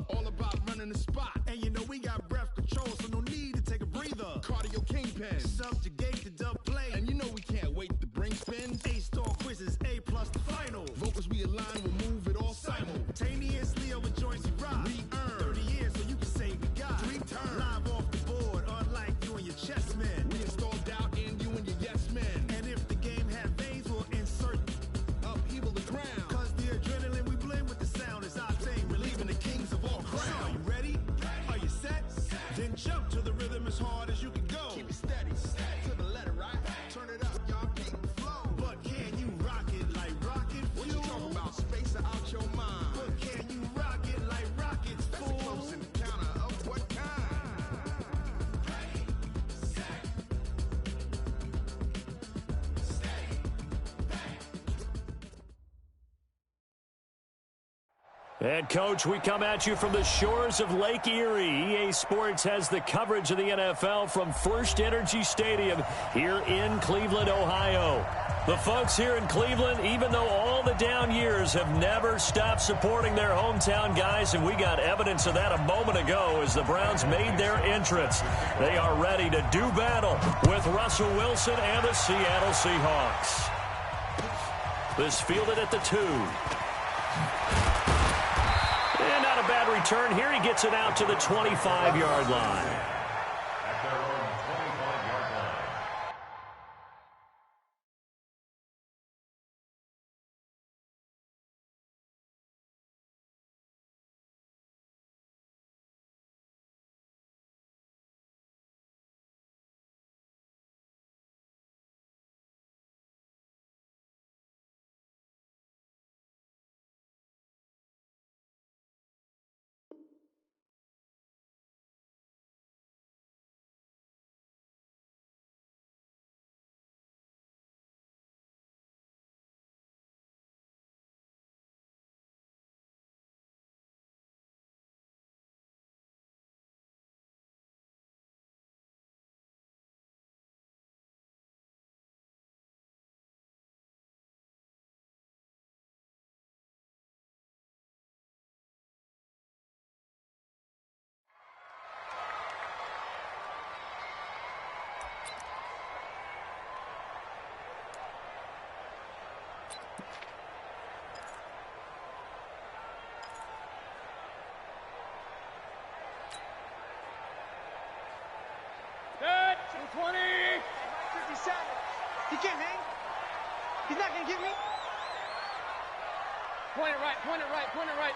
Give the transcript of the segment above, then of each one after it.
All about running the spot. And you know we got breath control, so no need to take a breather. Cardio kingpin. Subjugate the dub play. And you know we can't wait to bring spins. A-star quizzes, A+ the final. Vocals we align, we'll move it all simultaneously over joints we rock. We earn 30 years, so you can say we got 3 turns. Live off the board, unlike you and your chess men. We install doubt in you and your yes men. And if the game had veins, we'll insert upheaval the ground. Cause the adrenaline we blend with the sound is our thing, relieving the kings of all crowns. So are you ready? Are you set? Then jump to the rhythm as hard as you can go. Keep it steady, to the letter, right? Turn it up, y'all keep the flow. But can you rock it like rocket fuel? What you talking about? Space out your mind. But can you rock it like rockets, That's fool? a close encounter of what kind? And, Coach, we come at you from the shores of Lake Erie. EA Sports has the coverage of the NFL from First Energy Stadium here in Cleveland, Ohio. The folks here in Cleveland, even though all the down years, have never stopped supporting their hometown guys, and we got evidence of that a moment ago as the Browns made their entrance. They are ready to do battle with Russell Wilson and the Seattle Seahawks. This fielded at the 2. And not a bad return here. He gets it out to the 25-yard line. Good. 220. 57. He can't hang. He's not going to get me. Point it right, point it right, point it right.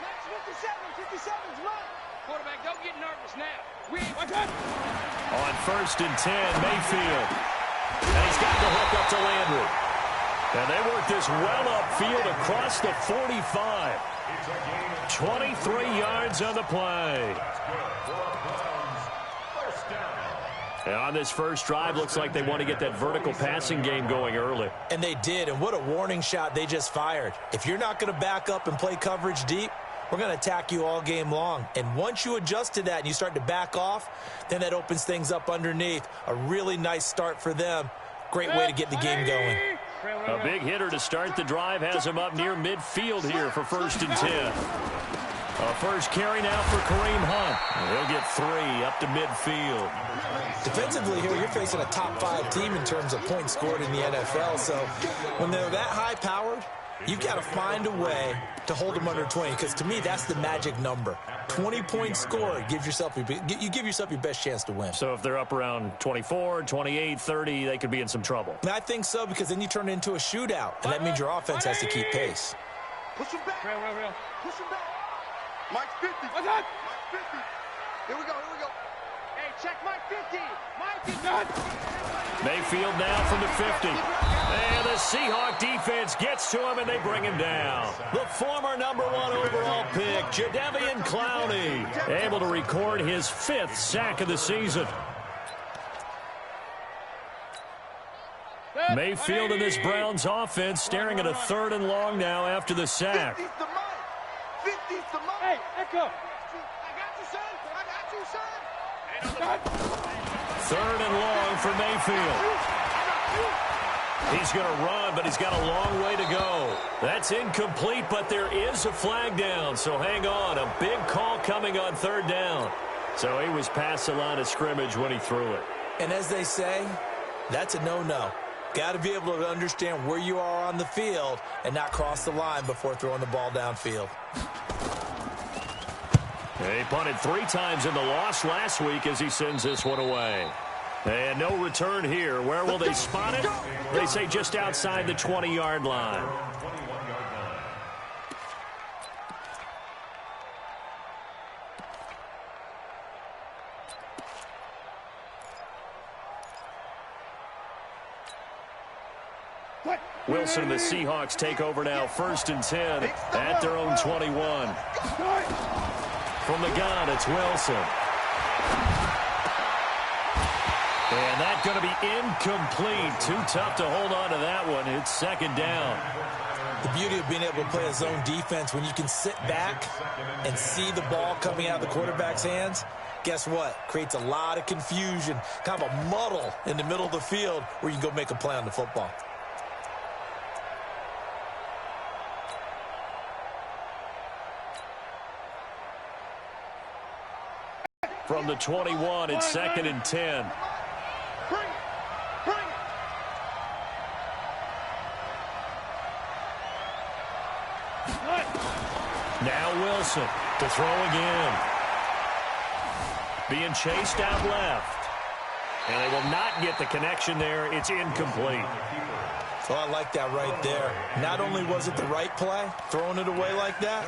Max 57. 57's right. Quarterback, don't get nervous now. We ain't. Watch out. On 1st and 10, Mayfield. And he's got the hook up to Landry. And they work this well upfield across the 45. 23 yards on the play. And on this first drive, looks like they want to get that vertical passing game going early. And they did, and what a warning shot they just fired. If you're not going to back up and play coverage deep, we're going to attack you all game long. And once you adjust to that and you start to back off, then that opens things up underneath. A really nice start for them. Great way to get the game going. A big hitter to start the drive has him up near midfield here for 1st and 10. A first carry now for Kareem Hunt. He'll get 3 up to midfield. Defensively here, you're facing a top-5 team in terms of points scored in the NFL. So when they're that high-powered, you've got to find a way to hold them under 20, because to me, that's the magic number. 20 points scored, you give yourself your best chance to win. So if they're up around 24, 28, 30, they could be in some trouble. And I think so, because then you turn it into a shootout, and that means your offense has to keep pace. Push him back. Real. Push him back. Mike 50. What's up? Mike 50. Here we go. Hey, check Mike 50. Mike is done. Mayfield now from the 50. And the Seahawk defense gets to him, and they bring him down. The former #1 overall pick, Jadeveon Clowney, able to record his 5th sack of the season. Mayfield and this Browns offense staring at a 3rd and long now after the sack. 50's the Mike. 50's the Mike. Hey, Echo. I got you, son. 3rd and long for Mayfield. He's going to run, but he's got a long way to go. That's incomplete, but there is a flag down, so hang on. A big call coming on third down. So he was past the line of scrimmage when he threw it. And as they say, that's a no-no. Got to be able to understand where you are on the field and not cross the line before throwing the ball downfield. He punted 3 times in the loss last week as he sends this one away. And no return here. Where will they spot it? They say just outside the 20-yard line. Wilson and the Seahawks take over now, 1st and 10 at their own 21. From the gun, it's Wilson. And that's going to be incomplete. Too tough to hold on to that one. It's 2nd down. The beauty of being able to play a zone defense, when you can sit back and see the ball coming out of the quarterback's hands, guess what? Creates a lot of confusion, kind of a muddle in the middle of the field where you can go make a play on the football. From the 21, it's 2nd and 10. Now Wilson to throw again. Being chased out left. And they will not get the connection there. It's incomplete. So I like that right there. Not only was it the right play, throwing it away like that,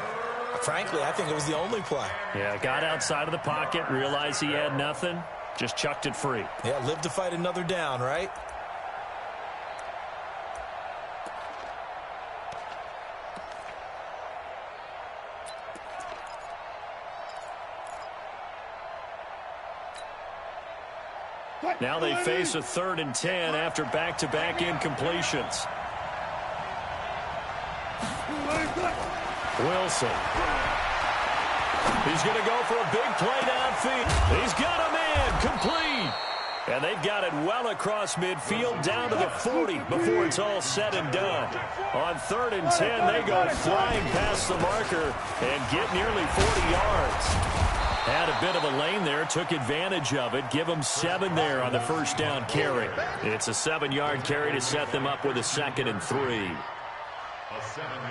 frankly, I think it was the only play. Yeah, got outside of the pocket, realized he had nothing, just chucked it free. Yeah, live to fight another down, right? Now they face a 3rd and 10 after back-to-back incompletions. Wilson. He's going to go for a big play downfield. He's got a man complete. And they've got it well across midfield down to the 40 before it's all said and done. On 3rd and 10, they go flying past the marker and get nearly 40 yards. Had a bit of a lane there, took advantage of it. Give them 7 there on the 1st down carry. It's a 7-yard carry to set them up with a 2nd and 3.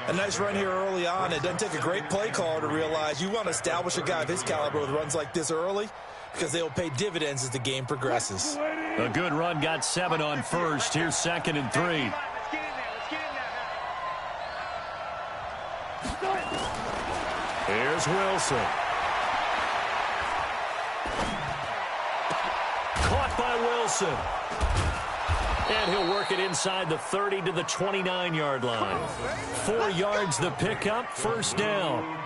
A nice run here early on. It doesn't take a great play caller to realize you want to establish a guy of his caliber with runs like this early because they will pay dividends as the game progresses. A good run, got 7 on 1st. Here's 2nd and 3. Here's Wilson. Caught by Wilson. And he'll work it inside the 30 to the 29-yard line. 4 yards the pickup, 1st down.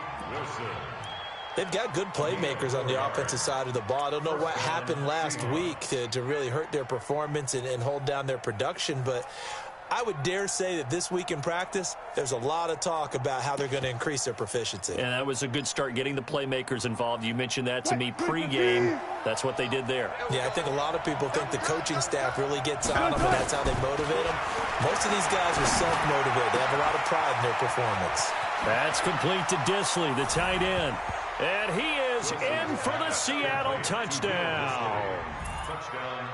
They've got good playmakers on the offensive side of the ball. I don't know what happened last week to really hurt their performance and hold down their production, but I would dare say that this week in practice, there's a lot of talk about how they're going to increase their proficiency. And that was a good start getting the playmakers involved. You mentioned that to me pregame. That's what they did there. Yeah, I think a lot of people think the coaching staff really gets on them, and that's how they motivate them. Most of these guys are self-motivated. They have a lot of pride in their performance. That's complete to Disley, the tight end. And he is in for the Seattle touchdown.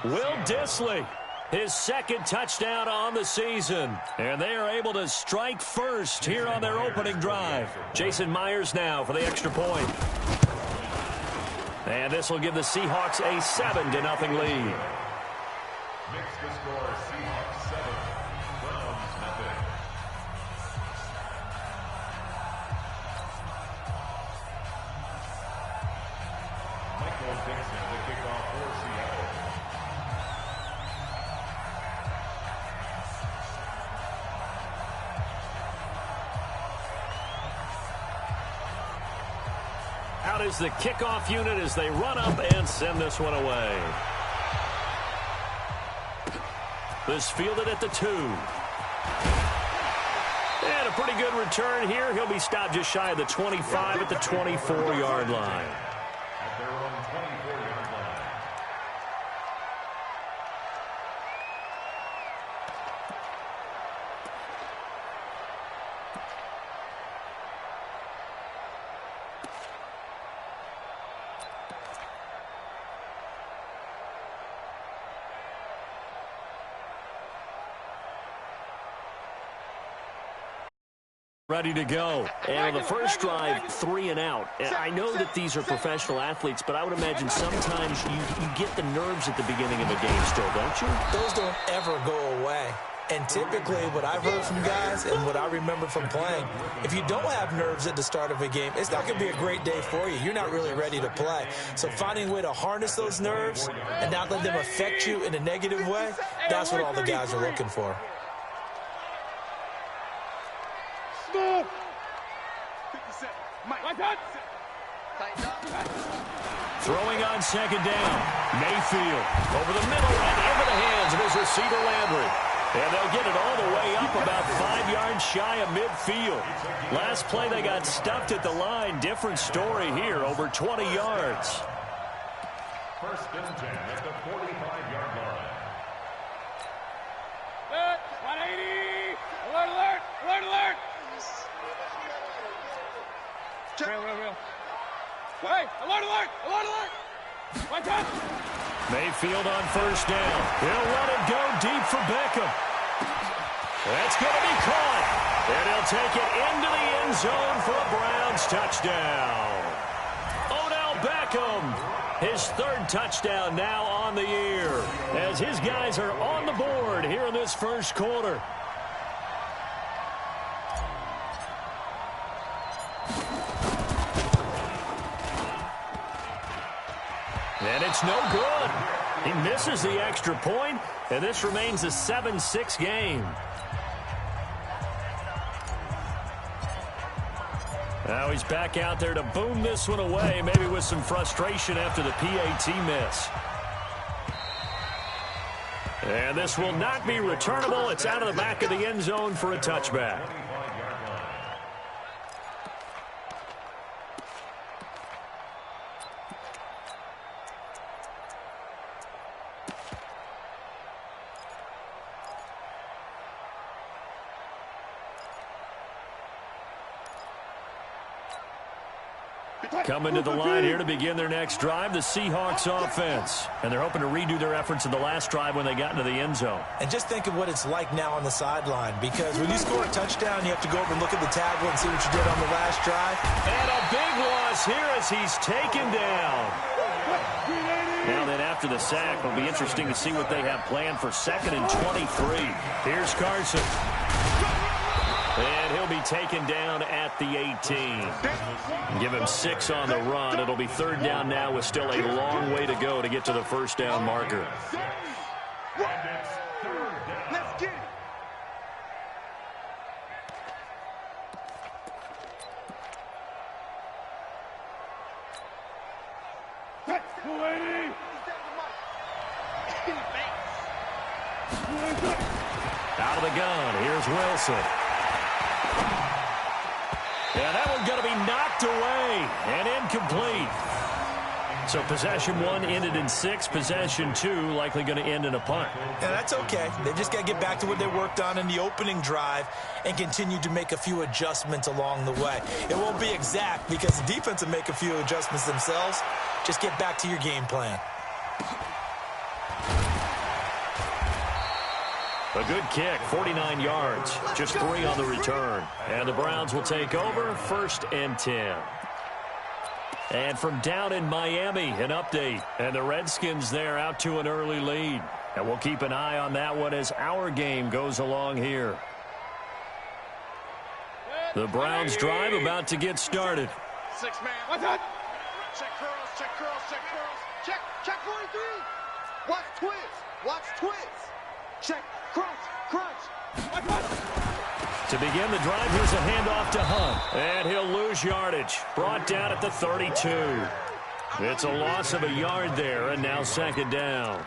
Will Disley, his 2nd touchdown on the season. And they are able to strike first here on their opening drive. Jason Myers now for the extra point. And this will give the Seahawks a 7-0 lead. Makes the score Seahawks 7, Browns nothing. Michael Dixon to kick off for Seattle. Out is the kickoff unit as they run up and send this one away. This fielded at the 2. And a pretty good return here. He'll be stopped just shy of the 25 at the 24-yard line. At their own 24-yard line. Ready to go. And the first drive, 3 and out. And I know that these are professional athletes, but I would imagine sometimes you get the nerves at the beginning of a game still, don't you? Those don't ever go away. And typically what I've heard from guys and what I remember from playing, if you don't have nerves at the start of a game, it's not going to be a great day for you. You're not really ready to play. So finding a way to harness those nerves and not let them affect you in a negative way, that's what all the guys are looking for. Throwing on second down. Mayfield over the middle and into the hands of his receiver Landry. And they'll get it all the way up about 5 yards shy of midfield. Last play they got stuffed at the line. Different story here, over 20 yards. First and 10 at the 45-yard line. 180! Alert, alert! Alert, alert! Real. Hey, alert, alert! Alert, alert! One time! Mayfield on first down. He'll let it go deep for Beckham. That's going to be caught. And he'll take it into the end zone for a Browns touchdown. Odell Beckham, his 3rd touchdown now on the year, as his guys are on the board here in this first quarter. And it's no good. He misses the extra point, and this remains a 7-6 game. Now he's back out there to boom this one away, maybe with some frustration after the PAT miss. And this will not be returnable. It's out of the back of the end zone for a touchback. Coming to the line here to begin their next drive, the Seahawks offense. And they're hoping to redo their efforts in the last drive when they got into the end zone. And just think of what it's like now on the sideline, because when you score a touchdown, you have to go over and look at the tablet and see what you did on the last drive. And a big loss here as he's taken down. Now then, after the sack, it'll be interesting to see what they have planned for 2nd and 23. Here's Carson. And he'll be taken down at the 18. Give him 6 on the run. It'll be 3rd down now with still a long way to go to get to the first down marker. Let's get it. Out of the gun, here's Wilson. Yeah, that one's going to be knocked away and incomplete. So possession 1 ended in 6. Possession 2 likely going to end in a punt. Yeah, that's okay. They've just got to get back to what they worked on in the opening drive and continue to make a few adjustments along the way. It won't be exact because the defense will make a few adjustments themselves. Just get back to your game plan. A good kick, 49 yards, just 3 on the return. And the Browns will take over, 1st and 10. And from down in Miami, an update. And the Redskins there out to an early lead. And we'll keep an eye on that one as our game goes along here. The Browns drive about to get started. 6-man. What's that? Check curls, check curls, check curls. Check 43. Watch twist. Watch twist. Check crunch. To begin the drive, here's a handoff to Hunt. And he'll lose yardage. Brought down at the 32. It's a loss of a yard there, and now 2nd down.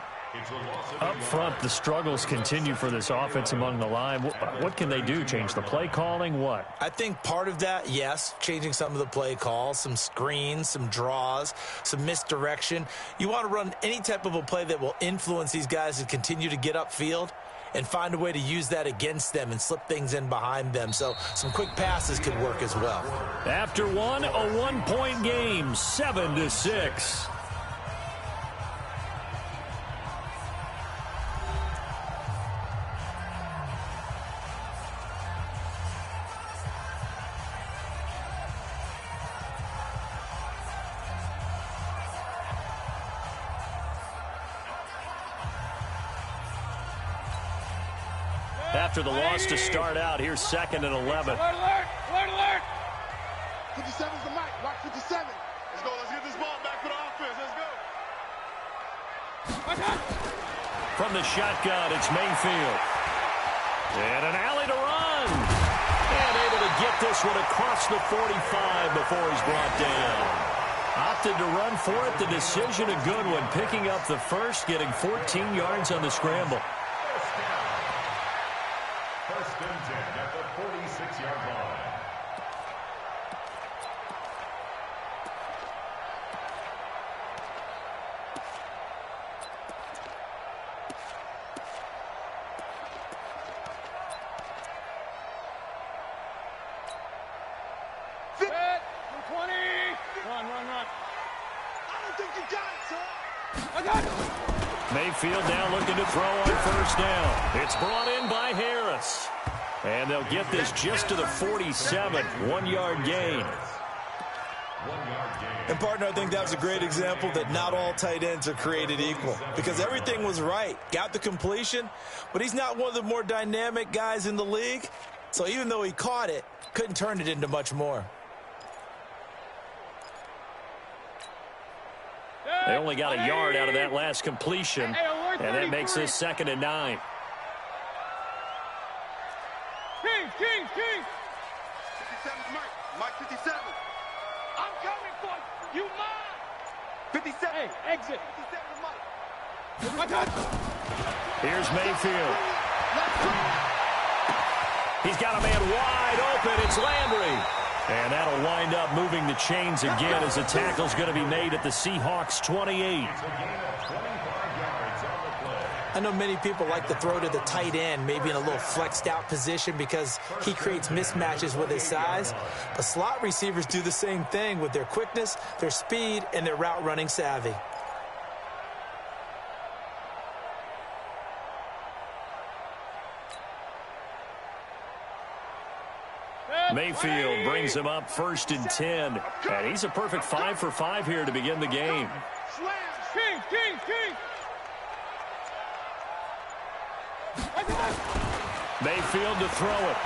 Up front, the struggles continue for this offense among the line. What can they do? Change the play calling? What? I think part of that, yes, changing some of the play calls, some screens, some draws, some misdirection. You want to run any type of a play that will influence these guys to continue to get upfield and find a way to use that against them and slip things in behind them. So some quick passes could work as well. After one, a 1-point game, 7-6. after the loss to start out. Here's 2nd and 11. Alert, alert, alert, alert. 57's the mic. Watch 57. Let's go. Let's get this ball back for the offense. Let's go. From the shotgun, it's Mayfield. And an alley to run. And able to get this one across the 45 before he's brought down. Opted to run for it. The decision a good one. Picking up the first, getting 14 yards on the scramble. First and 10 at the 46-yard line. Mayfield now looking to throw on first down. It's brought in by Harris. And they'll get this just to the 47. 1-yard gain. And, partner, I think that was a great example that not all tight ends are created equal. Because everything was right. Got the completion, but he's not one of the more dynamic guys in the league. So even though he caught it, couldn't turn it into much more. They only got a yard out of that last completion, and that makes this 2nd and 9. King. 57's Mike. Mike 57. I'm coming for you. You mine. 57. Hey, exit. 57's Mike. Here's Mayfield. He's got a man wide open. It's Landry. And that'll wind up moving the chains again as the tackle's going to be made at the Seahawks 28. I know many people like to throw to the tight end, maybe in a little flexed out position because he creates mismatches with his size. But slot receivers do the same thing with their quickness, their speed, and their route running savvy. Mayfield brings him up 1st and 10. And he's a perfect 5 for 5 here to begin the game. King. Mayfield to throw it.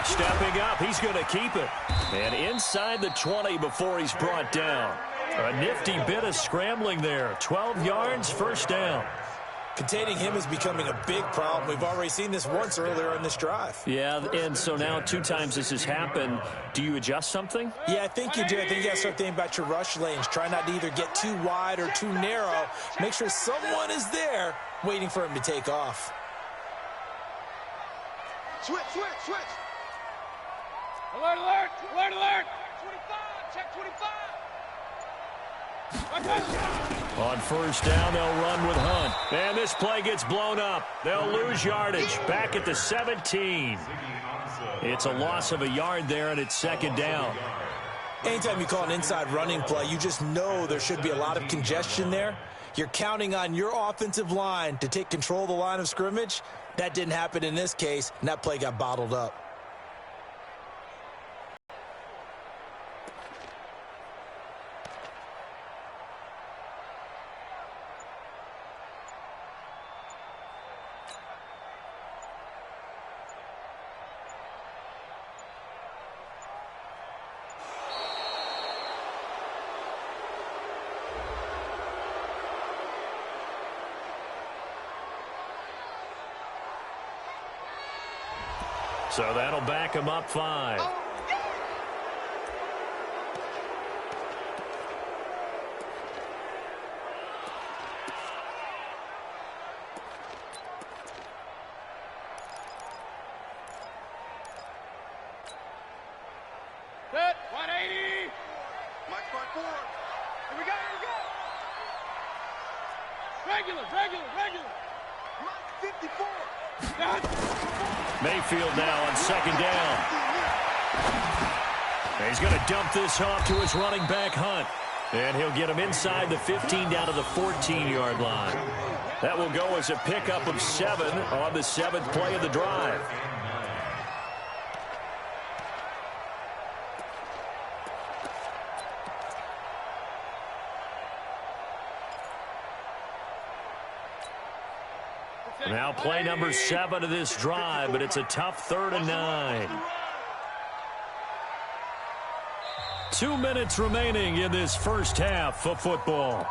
Stepping up, he's going to keep it. And inside the 20 before he's brought down. A nifty bit of scrambling there. 12 yards, first down. Containing him is becoming a big problem. We've already seen this once earlier in this drive. Yeah, and so now 2 times this has happened. Do you adjust something? Yeah, I think you do. I think you got to start thinking about your rush lanes. Try not to either get too wide or too narrow. Make sure someone is there waiting for him to take off. Switch. Alert. 25. Check 25. On first down, they'll run with Hunt. And this play gets blown up. They'll lose yardage. Back at the 17. It's a loss of a yard there, and it's 2nd down. Anytime you call an inside running play, you just know there should be a lot of congestion there. You're counting on your offensive line to take control of the line of scrimmage. That didn't happen in this case, and that play got bottled up. So that'll back him up 5. Set. 180. Mike front 4. Here we go. Regular. Mike 54. Mayfield now on 2nd down. And he's going to dump this off to his running back, Hunt. And he'll get him inside the 15 down to the 14-yard line. That will go as a pickup of 7 on the 7th play of the drive. Now play number 7 of this drive, but it's a tough 3rd and 9. 2 minutes remaining in this first half of football.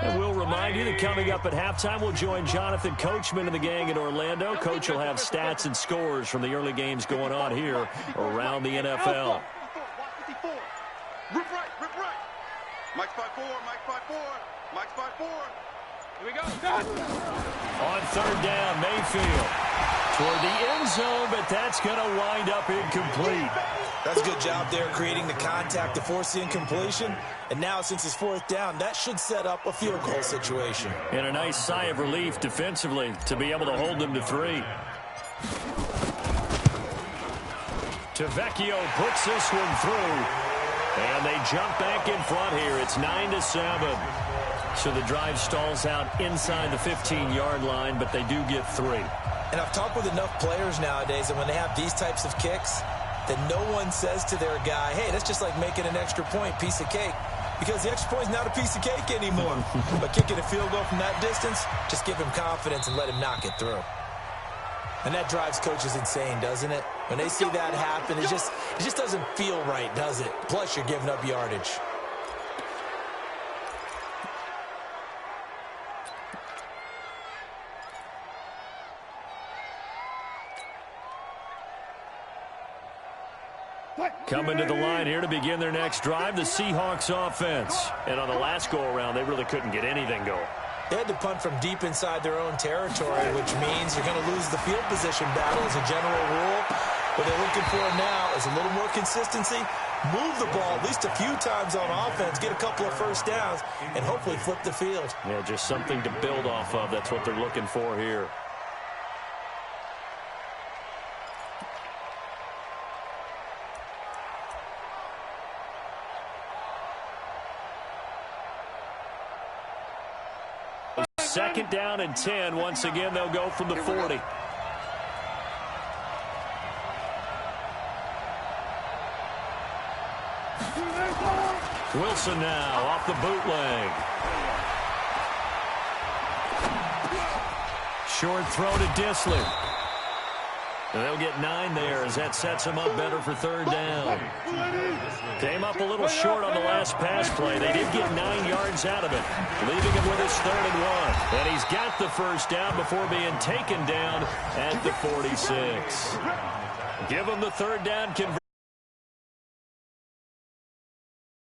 And we'll remind you that coming up at halftime, we'll join Jonathan Coachman and the gang in Orlando. Coach will have stats and scores from the early games going on here around the NFL. Rip right. Mike's 5-4, Mike's 5-4, Mike's 5-4. Here we go. On 3rd down, Mayfield toward the end zone, but that's going to wind up incomplete. That's a good job there creating the contact to force the incompletion. And now, since it's 4th down, that should set up a field goal situation. And a nice sigh of relief defensively to be able to hold them to 3. Tavecchio puts this one through. And they jump back in front here. It's 9-7. So the drive stalls out inside the 15-yard line, but they do get 3. And I've talked with enough players nowadays that when they have these types of kicks, that no one says to their guy, hey, that's just like making an extra point, piece of cake. Because the extra point is not a piece of cake anymore. But kicking a field goal from that distance, just give him confidence and let him knock it through. And that drives coaches insane, doesn't it? When they see that happen, it just doesn't feel right, does it? Plus, you're giving up yardage. Coming to the line here to begin their next drive, the Seahawks offense. And on the last go-around, they really couldn't get anything going. They had to punt from deep inside their own territory, which means you're going to lose the field position battle as a general rule. What they're looking for now is a little more consistency, move the ball at least a few times on offense, get a couple of first downs, and hopefully flip the field. Yeah, just something to build off of. That's what they're looking for here. Second down and 10. Once again, they'll go from the 40. Wilson now off the bootleg. Short throw to Disley. And they'll get 9 there as that sets him up better for 3rd down. Came up a little short on the last pass play. They did get 9 yards out of it, leaving him with his 3rd and 1. And he's got the first down before being taken down at the 46. Give him the 3rd down conversion.